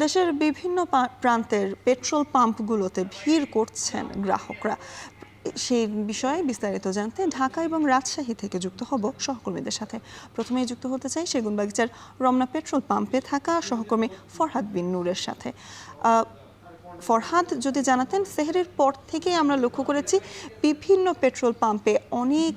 দেশের বিভিন্ন প্রান্তের পেট্রোল পাম্পগুলোতে ভিড় করছেন গ্রাহকরা। সেই বিষয়ে বিস্তারিত জানতে ঢাকা এবং রাজশাহী থেকে যুক্ত হব সহকর্মীদের সাথে। প্রথমেই যুক্ত হতে চাই সেগুনবাগিচার রমনা পেট্রোল পাম্পে থাকা সহকর্মী ফরহাদ বিন নূরের সাথে। ফরহাদ, যদি জানাতেন, সেহরির পর থেকে আমরা লক্ষ্য করেছি বিভিন্ন পেট্রোল পাম্পে অনেক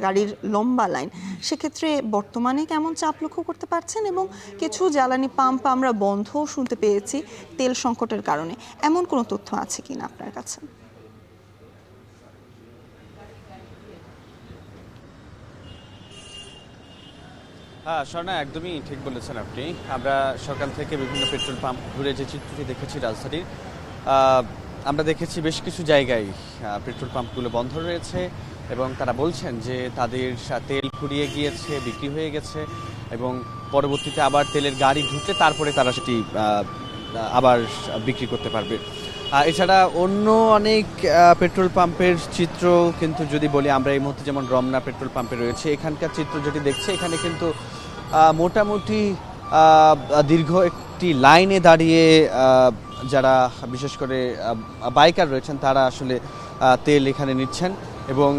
গাড়ির লম্বা লাইন। সেক্ষেত্রে বর্তমানে কেমন চাপ লক্ষ্য করতে পারছেন, এবং কিছু জ্বালানি পাম্প আমরা বন্ধও শুনতে পেয়েছি তেল সংকটের কারণে। এমন কোনো তথ্য আছে কিনা আপনার কাছে? হ্যাঁ স্বর্ণা, একদমই ঠিক বলেছেন আপনি। আমরা সকাল থেকে বিভিন্ন পেট্রোল পাম্প ঘুরে যে চিত্রটি দেখেছি রাজধানীর, আমরা দেখেছি বেশ কিছু জায়গায় পেট্রোল পাম্পগুলো বন্ধ রয়েছে এবং তারা বলছেন যে তাদের তেল ফুরিয়ে গিয়েছে, বিক্রি হয়ে গেছে এবং পরবর্তীতে আবার তেলের গাড়ি ঢুকলে তারপরে তারা সেটি আবার বিক্রি করতে পারবে। এছাড়া অন্য অনেক পেট্রোল পাম্পের চিত্র কিন্তু যদি বলি, আমরা এই মুহূর্তে যেমন রমনা পেট্রোল পাম্পে রয়েছে, এখানকার চিত্র যেটি দেখছে, এখানে কিন্তু মোটামুটি দীর্ঘ একটি লাইনে দাঁড়িয়ে যারা বিশেষ করে বাইকার রয়েছেন তারা আসলে তেল এখানে নিচ্ছেন এবং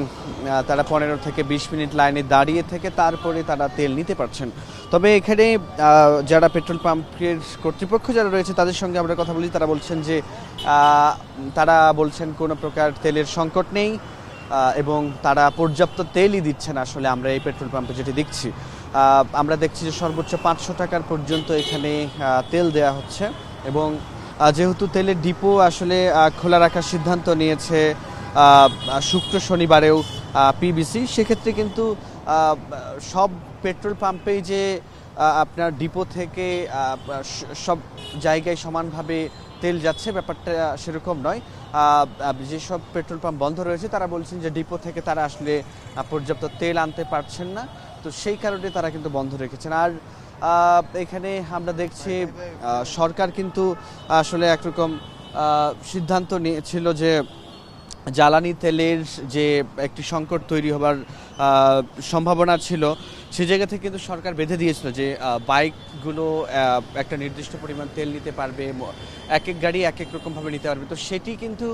তারা 15 থেকে 20 মিনিট লাইনে দাঁড়িয়ে থেকে তারপরে তারা তেল নিতে পারছেন। তবে এখানে যারা পেট্রোল পাম্পের কর্তৃপক্ষ যারা রয়েছে তাদের সঙ্গে আমরা কথা বলি, তারা বলছেন যে কোনো প্রকার তেলের সংকট নেই এবং তারা পর্যাপ্ত তেলই দিচ্ছেন। আসলে আমরা এই পেট্রোল পাম্পে যেটি দেখছি, আমরা দেখছি যে সর্বোচ্চ 500 টাকার পর্যন্ত এখানে তেল দেয়া হচ্ছে এবং যেহেতু তেলের ডিপো আসলে খোলা রাখার সিদ্ধান্ত নিয়েছে শুক্র শনিবারেও পিবিসি, সেক্ষেত্রে কিন্তু সব পেট্রোল পাম্পেই যে আপনার ডিপো থেকে সব জায়গায় সমানভাবে তেল যাচ্ছে ব্যাপারটা সেরকম নয়। যেসব পেট্রোল পাম্প বন্ধ রয়েছে তারা বলছেন যে ডিপো থেকে তারা আসলে পর্যাপ্ত তেল আনতে পারছেন না, তো সেই কারণে তারা কিন্তু বন্ধ রেখেছেন। আর এখানে আমরা দেখছি সরকার কিন্তু আসলে একরকম সিদ্ধান্ত নিয়েছিল যে জ্বালানি তেলের যে একটি সংকট তৈরি হবার সম্ভাবনা ছিল, সেই জায়গা থেকে কিন্তু সরকার বেঁধে দিয়েছিল যে বাইকগুলো একটা নির্দিষ্ট পরিমাণ তেল নিতে পারবে, এক এক গাড়ি এক এক রকমভাবে নিতে পারবে। তো সেটি কিন্তু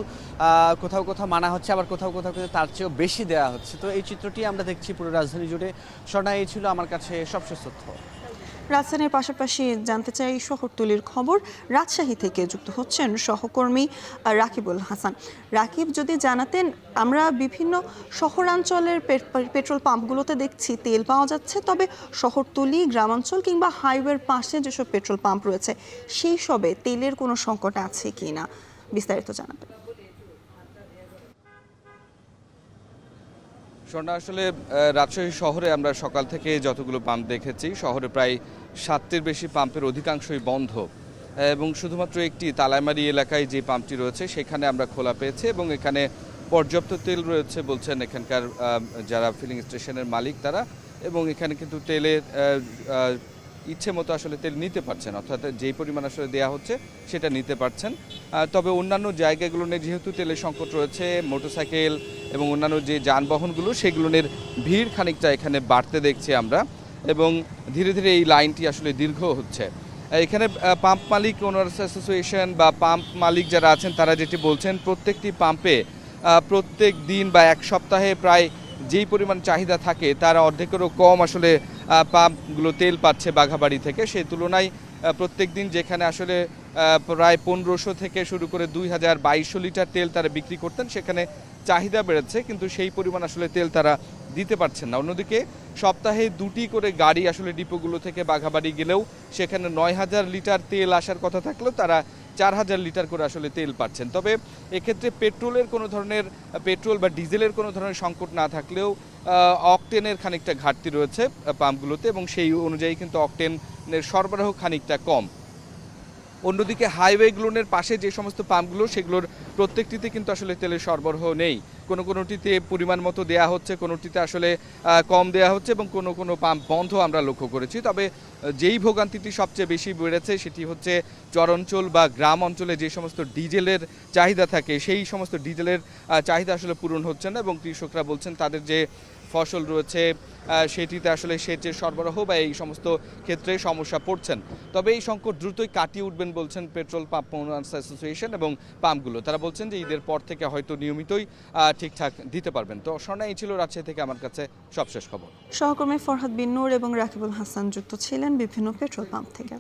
কোথাও কোথাও মানা হচ্ছে, আবার কোথাও কোথাও কিন্তু তার চেয়েও বেশি দেওয়া হচ্ছে। তো এই চিত্রটি আমরা দেখছি পুরো রাজধানী জুড়ে। স্বর্ণা, এই ছিল আমার কাছে সবশেষ তথ্য। রাজধানীর পাশাপাশি জানতে চাই শহরতলির খবর। রাজশাহী থেকে যুক্ত হচ্ছেন সহকর্মী রাকিবুল হাসান। রাকিব, যদি জানাতেন, আমরা বিভিন্ন শহরাঞ্চলের পেট্রোল পাম্পগুলোতে দেখছি তেল পাওয়া যাচ্ছে, তবে শহরতলি, গ্রামাঞ্চল কিংবা হাইওয়ের পাশে যেসব পেট্রোল পাম্প রয়েছে সেই সবে তেলের কোনো সংকট আছে কিনা বিস্তারিত জানাবেন। স্বর্ণা, আসলে রাজশাহী শহরে আমরা সকাল থেকে যতগুলো পাম্প দেখেছি, শহরে প্রায় 7টির বেশি পাম্পের অধিকাংশই বন্ধ এবং শুধুমাত্র একটি তালাইমারি এলাকায় যে পাম্পটি রয়েছে সেখানে আমরা খোলা পেয়েছি এবং এখানে পর্যাপ্ত তেল রয়েছে বলছেন এখানকার যারা ফিলিং স্টেশনের মালিক তারা, এবং এখানে কিন্তু তেলের ইচ্ছে মতো আসলে তেল নিতে পারছেন, অর্থাৎ যেই পরিমাণ আসলে দেওয়া হচ্ছে সেটা নিতে পারছেন। তবে অন্যান্য জায়গাগুলো নিয়ে যেহেতু তেলের সংকট রয়েছে, মোটরসাইকেল এবং অন্যান্য যে যানবাহনগুলো সেগুলোর ভিড় খানিকটা এখানে বাড়তে দেখছি আমরা, এবং ধীরে ধীরে এই লাইনটি আসলে দীর্ঘ হচ্ছে। এখানে পাম্প মালিক ওনার্স অ্যাসোসিয়েশন বা পাম্প মালিক যারা আছেন তারা যেটি বলছেন, প্রত্যেকটি পাম্পে প্রত্যেক দিন বা এক সপ্তাহে প্রায় যেই পরিমাণ চাহিদা থাকে তার অর্ধেকেরও কম আসলে পাম্পগুলো তেল পাচ্ছে বাঘাবাড়ি থেকে। সেই তুলনায় প্রত্যেক দিন যেখানে আসলে প্রায় 1500 থেকে শুরু করে 2200 লিটার তেল তারা বিক্রি করতেন, সেখানে চাহিদা বেড়েছে কিন্তু সেই পরিমাণ আসলে তেল তারা দিতে পারছেন না। অন্যদিকে সপ্তাহে 2টি করে গাড়ি আসলে ডিপোগুলো থেকে বাঘাবাড়ি গেলেও সেখানে 9000 লিটার তেল আসার কথা থাকলেও তারা 4000 লিটার করে আসলে তেল পাচ্ছেন। তবে এক্ষেত্রে পেট্রোল বা ডিজেলের কোনো ধরনের সংকট না থাকলেও অকটেনের খানিকটা ঘাটতি রয়েছে পাম্পগুলোতে এবং সেই অনুযায়ী কিন্তু অকটেনের সরবরাহ খানিকটা কম। অন্যদিকে হাইওয়েগুলোর পাশে যে সমস্ত পাম্পগুলো সেগুলোর প্রত্যেকটিতে কিন্তু আসলে তেলের সরবরাহ নেই, কোনোটিতে পরিমাণ মতো দেয়া হচ্ছে, কোনোটিতে আসলে কম দেয়া হচ্ছে এবং কোনো পাম্প বন্ধ আমরা লক্ষ্য করেছি। তবে যেই ভোগান্তিটি সবচেয়ে বেশি বেড়েছে সেটি হচ্ছে চরাঞ্চল বা গ্রাম অঞ্চলে যে সমস্ত ডিজেলের চাহিদা থাকে সেই সমস্ত ডিজেলের চাহিদা আসলে পূরণ হচ্ছে না এবং কৃষকরা বলছেন তাদের যে ফসল রয়েছে সেটিতে আসলে সেচের সরবরাহ বা এই সমস্ত ক্ষেত্রে সমস্যা পড়ছেন। তবে এই সংকট দ্রুতই কাটিয়ে উঠবেন বলছেন পেট্রোল পাম্প ওনার্স অ্যাসোসিয়েশন এবং পাম্পগুলো। তারা বলছেন যে ঈদের পর থেকে হয়তো নিয়মিতই ঠিকঠাক দিতে পারবেন। তো স্বর্ণা, এই ছিল রাজশাহী থেকে আমার কাছে সবশেষ খবর। সহকর্মী ফরহাদ বিন নূর এবং রাকিবুল হাসান যুক্ত ছিলেন বিভিন্ন পেট্রোল পাম্প থেকে।